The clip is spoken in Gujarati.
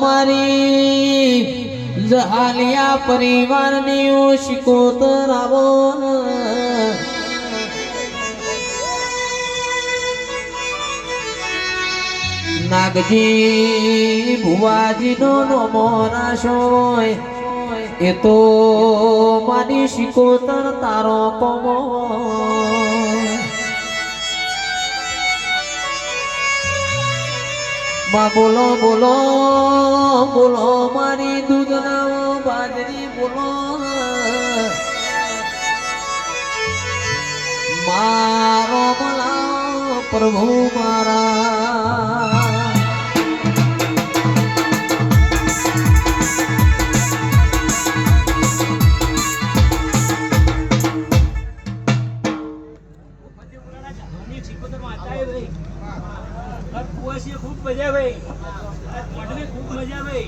મારી જાલિયા પરિવારની શિકોતર આવો નાગજી ભુવાજીનો નોમો રાશોય એ તો મારી શિકોતર તારો પમો માં બોલો બોલો બોલો મારી દૂધના બાજરી બોલો મારો ભલા પ્રભુ મારા खूब मजा भाई खूब मजा भाई